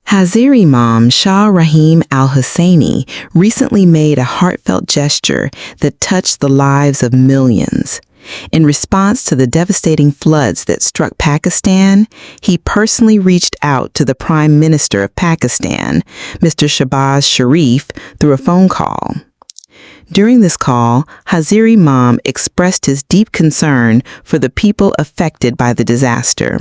Hazir Imam Shah Rahim al-Husseini recently made a heartfelt gesture that touched the lives of millions. In response to the devastating floods that struck Pakistan, he personally reached out to the Prime Minister of Pakistan, Mr. Shahbaz Sharif, through a phone call. During this call, Hazir Imam expressed his deep concern for the people affected by the disaster.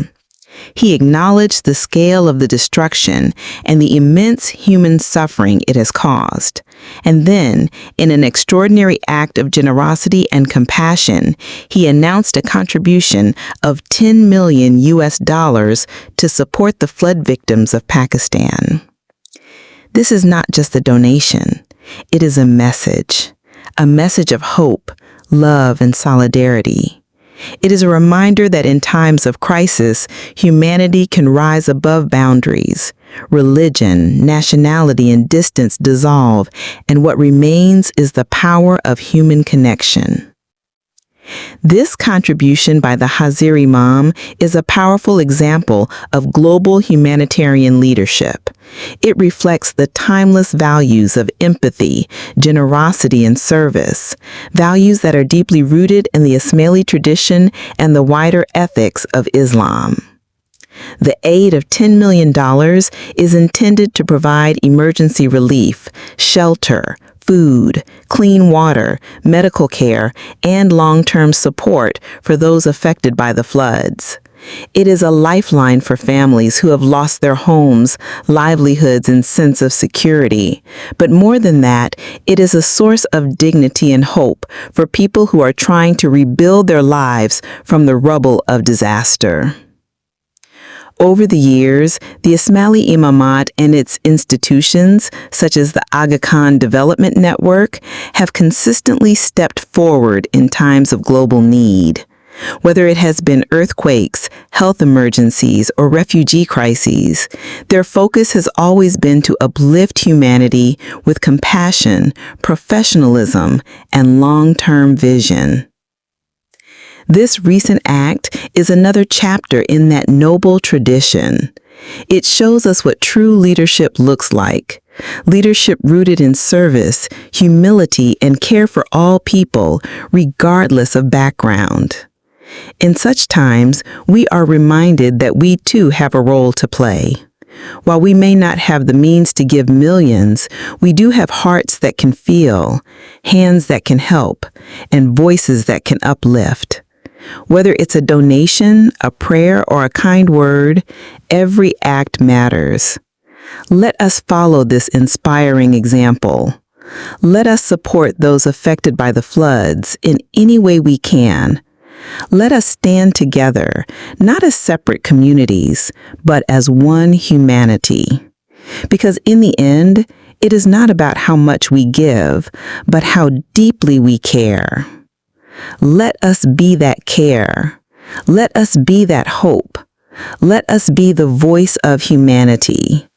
He acknowledged the scale of the destruction and the immense human suffering it has caused. And then, in an extraordinary act of generosity and compassion, he announced a contribution of $10 million to support the flood victims of Pakistan. This is not just a donation. It is a message of hope, love, and solidarity. It is a reminder that in times of crisis, humanity can rise above boundaries. Religion, nationality, and distance dissolve, and what remains is the power of human connection. This contribution by the Hazir Imam is a powerful example of global humanitarian leadership. It reflects the timeless values of empathy, generosity, and service, values that are deeply rooted in the Ismaili tradition and the wider ethics of Islam. The aid of $10 million is intended to provide emergency relief, shelter, food, clean water, medical care, and long-term support for those affected by the floods. It is a lifeline for families who have lost their homes, livelihoods, and sense of security. But more than that, it is a source of dignity and hope for people who are trying to rebuild their lives from the rubble of disaster. Over the years, the Ismaili Imamat and its institutions, such as the Aga Khan Development Network, have consistently stepped forward in times of global need. Whether it has been earthquakes, health emergencies, or refugee crises, their focus has always been to uplift humanity with compassion, professionalism, and long-term vision. This recent act is another chapter in that noble tradition. It shows us what true leadership looks like. Leadership rooted in service, humility, and care for all people, regardless of background. In such times, we are reminded that we too have a role to play. While we may not have the means to give millions, we do have hearts that can feel, hands that can help, and voices that can uplift. Whether it's a donation, a prayer, or a kind word, every act matters. Let us follow this inspiring example. Let us support those affected by the floods in any way we can. Let us stand together, not as separate communities, but as one humanity. Because in the end, it is not about how much we give, but how deeply we care. Let us be that care. Let us be that hope. Let us be the voice of humanity.